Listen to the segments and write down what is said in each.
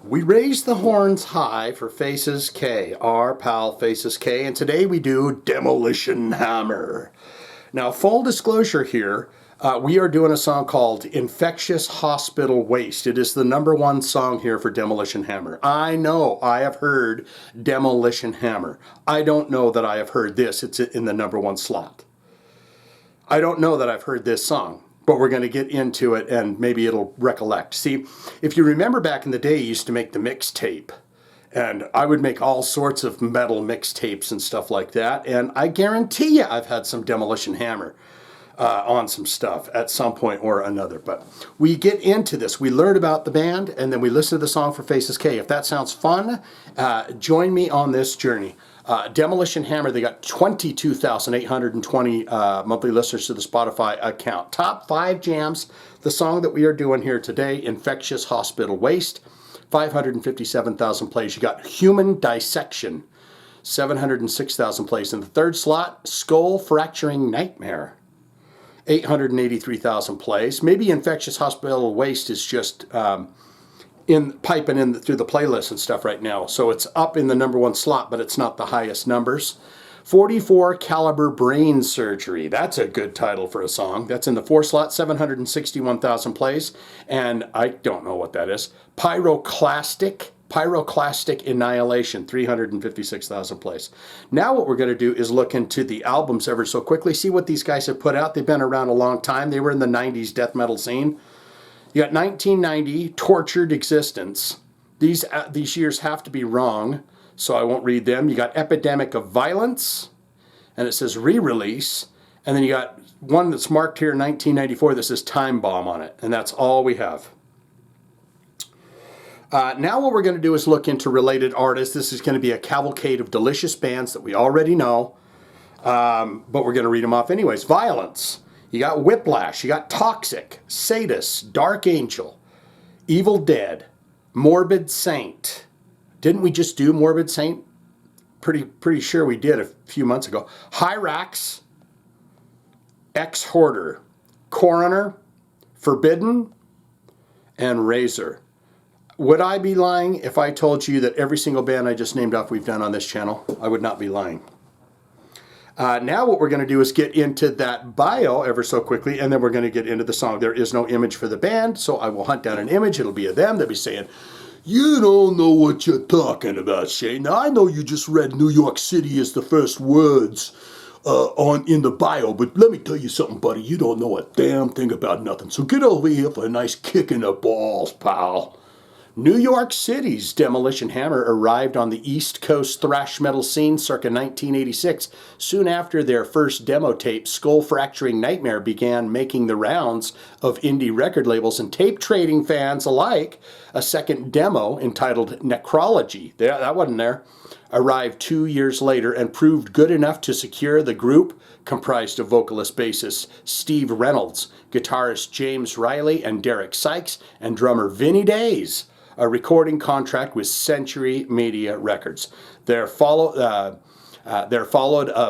We raise the horns high for Faces K, our pal Faces K, and today we do Demolition Hammer. Now, full disclosure here, we are doing a song called Infectious Hospital Waste. It is the #1 song here for Demolition Hammer. I know I have heard Demolition Hammer. I don't know that I have heard this. It's in the #1 slot. I don't know that I've heard this song, but we're going to get into it and maybe it'll recollect. See, if you remember back in the day, you used to make the mixtape. And I would make all sorts of metal mixtapes and stuff like that. And I guarantee you I've had some Demolition Hammer on some stuff at some point or another. But we get into this. We learn about the band and then we listen to the song for Faces K. If that sounds fun, join me on this journey. Demolition Hammer, they got 22,820 monthly listeners to the Spotify account. Top 5 jams, the song that we are doing here today, Infectious Hospital Waste, 557,000 plays. You got Human Dissection, 706,000 plays. In the third slot, Skull Fracturing Nightmare, 883,000 plays. Maybe Infectious Hospital Waste is just piping in through the playlist and stuff right now. So it's up in the #1 slot, but it's not the highest numbers. 44 Caliber Brain Surgery. That's a good title for a song. That's in the 4th slot, 761,000 plays. And I don't know what that is. Pyroclastic Annihilation, 356,000 plays. Now what we're going to do is look into the albums ever so quickly, see what these guys have put out. They've been around a long time. They were in the 90s death metal scene. You got 1990, Tortured Existence. These years have to be wrong, so I won't read them. You got Epidemic of Violence, and it says re-release. And then you got one that's marked here, 1994, that says Time Bomb on it. And that's all we have. Now what we're going to do is look into related artists. This is going to be a cavalcade of delicious bands that we already know, but we're going to read them off anyways. Violence. You got Whiplash, you got Toxic, Sadist, Dark Angel, Evil Dead, Morbid Saint. Didn't we just do Morbid Saint? Pretty sure we did a few months ago. Hyrax, Ex-Hoarder, Coroner, Forbidden, and Razor. Would I be lying if I told you that every single band I just named off we've done on this channel? I would not be lying. Now what we're going to do is get into that bio ever so quickly, and then we're going to get into the song. There is no image for the band, so I will hunt down an image. It'll be of them. They'll be saying, "You don't know what you're talking about, Shane. Now, I know you just read New York City as the first words in the bio, but let me tell you something, buddy. You don't know a damn thing about nothing. So get over here for a nice kick in the balls, pal." New York City's Demolition Hammer arrived on the East Coast thrash metal scene circa 1986. Soon after their first demo tape, Skull Fracturing Nightmare began making the rounds of indie record labels and tape trading fans alike. A second demo entitled Necrology, that wasn't there, arrived 2 years later and proved good enough to secure the group, comprised of vocalist-bassist Steve Reynolds, guitarist James Riley and Derek Sykes, and drummer Vinny Days, a recording contract with Century Media Records. There followed a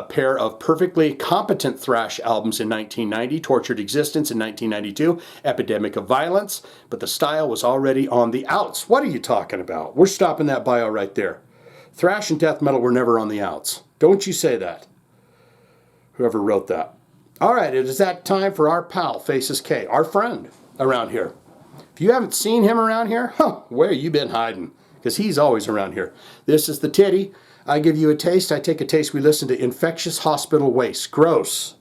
pair of perfectly competent thrash albums in 1990, Tortured Existence in 1992, Epidemic of Violence, but the style was already on the outs. What are you talking about? We're stopping that bio right there. Thrash and death metal were never on the outs. Don't you say that. Whoever wrote that. All right, it is that time for our pal, Faces K, our friend around here. If you haven't seen him around here, where you been hiding? Because he's always around here. This is the titty. I give you a taste. I take a taste. We listen to Infectious Hospital Waste. Gross.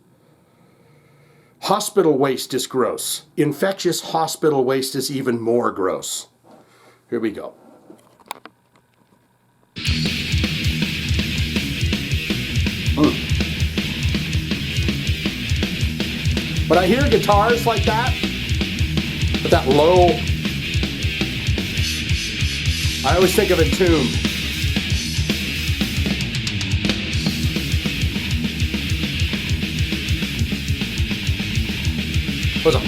Hospital waste is gross. Infectious Hospital Waste is even more gross. Here we go. When I hear guitars like that, with that low, I always think of Entomb. What's up?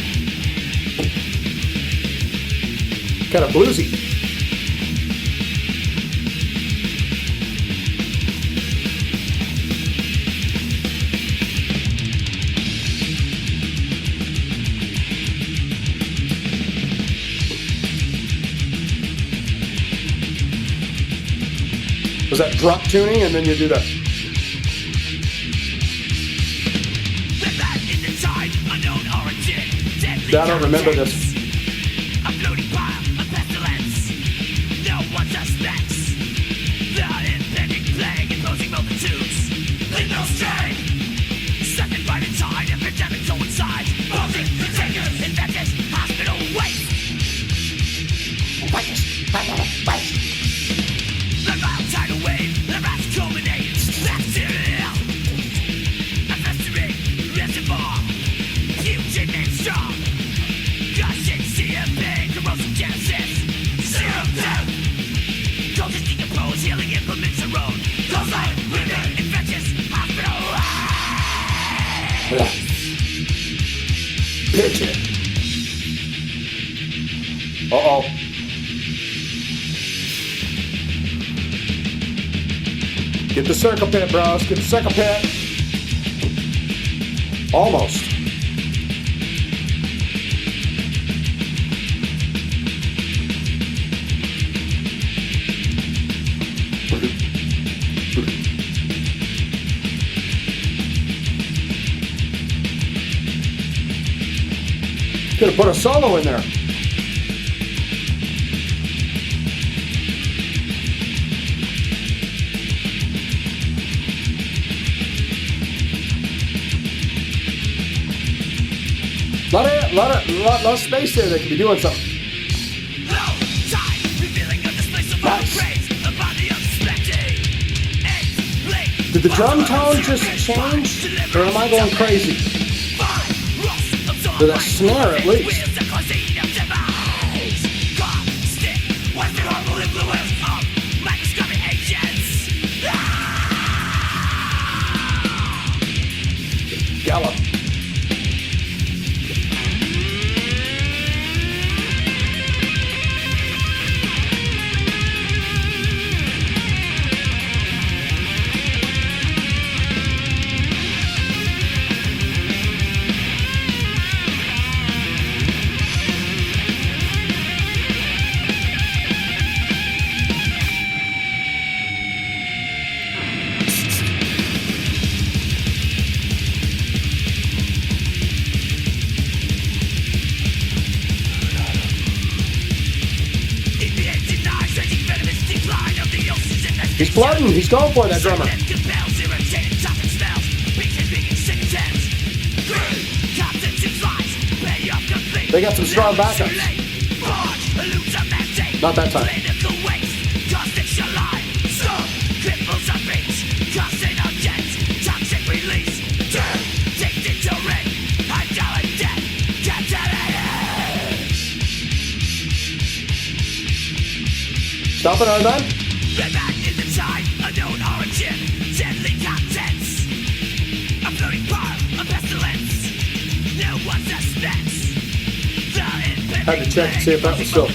Kind of bluesy. Was that drop tuning and then you do that? I don't remember this. A floating pile of pestilence. No one suspects the impending plague imposing multitudes. Leave no strain. Second by the tide, epidemic coincides. Bulging contagious, infectious hospital waste. The vile tidal wave, the vast culminates. Bacterial. A festering reservoir. Huge and strong. Gushing CMP, corrosive genesis. Zero death. Cultures decompose, healing implements are own. Close light, living, infectious hospital. Pitch it. Uh-oh. Get the circle pit, bros. Get the circle pit. Almost. Could have put a solo in there. Lot of space there. They could be doing something. Did the drum tone just change, or am I going crazy? With that snare, at least. Gallop. He's flooding. He's going for that drummer. They got some strong backups. Not that time. Stop it on that. Unknown origin, deadly contents. A floating pile of pestilence. No one suspects. Had to check to see if that was still.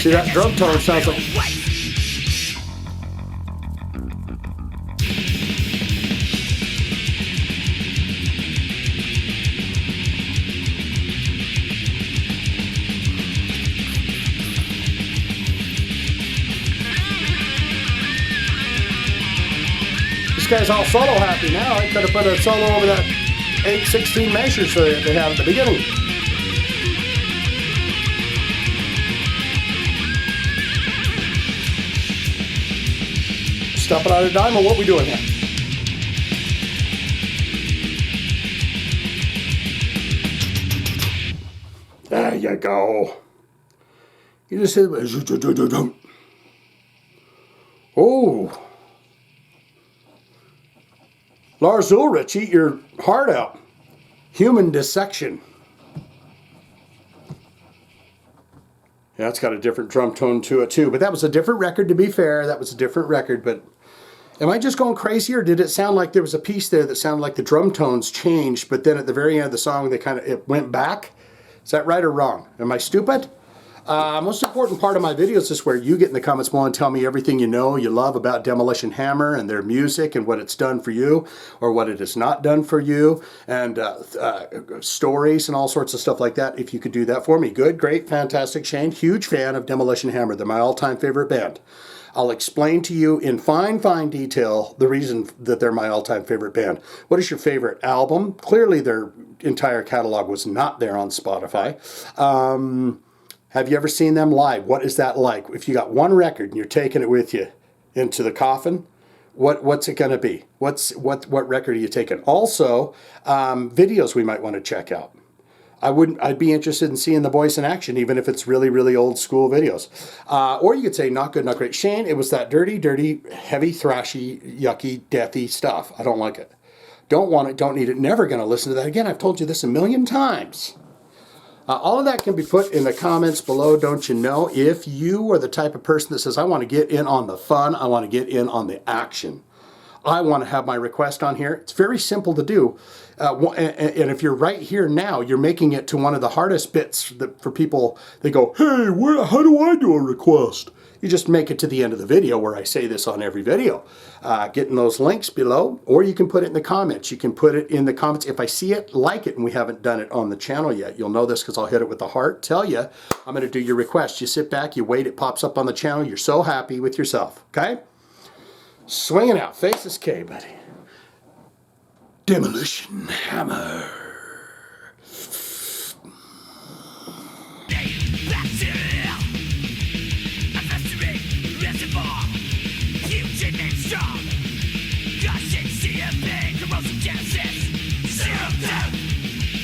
See, that drum tone sounds like. This guy's all solo happy now. I could have put a solo over that 8/16 measures that they had at the beginning. Stopping out a dime, or what we doing here? There you go. You just hit it. Oh. Lars Ulrich, eat your heart out. Human dissection. Yeah, it's got a different drum tone to it too. But that was a different record, to be fair. That was a different record. But am I just going crazy, or did it sound like there was a piece there that sounded like the drum tones changed, but then at the very end of the song, it went back? Is that right or wrong? Am I stupid? Most important part of my videos is where you get in the comments below and tell me everything you know, you love about Demolition Hammer and their music and what it's done for you or what it has not done for you, and stories and all sorts of stuff like that. If you could do that for me. Good, great, fantastic. Shane, huge fan of Demolition Hammer. They're my all-time favorite band. I'll explain to you in fine detail the reason that they're my all-time favorite band. What is your favorite album? Clearly their entire catalog was not there on Spotify. Have you ever seen them live? What is that like? If you got one record and you're taking it with you into the coffin, what's it going to be? What record are you taking? Also, videos we might want to check out. I'd be interested in seeing the boys in action, even if it's really old school videos. Or you could say, not good, not great. Shane, it was that dirty, heavy, thrashy, yucky, deathy stuff. I don't like it. Don't want it, don't need it. Never going to listen to that again. I've told you this a million times. All of that can be put in the comments below, don't you know? If you are the type of person that says, I want to get in on the fun, I want to get in on the action, I want to have my request on here. It's very simple to do. And if you're right here now, you're making it to one of the hardest bits for people. They go, hey, how do I do a request? You just make it to the end of the video where I say this on every video. Getting those links below, or you can put it in the comments. You can put it in the comments. If I see it, like it, and we haven't done it on the channel yet. You'll know this because I'll hit it with the heart. Tell you, I'm going to do your request. You sit back, you wait, it pops up on the channel. You're so happy with yourself, okay? Swinging out. Faces K, buddy. Demolition Hammer.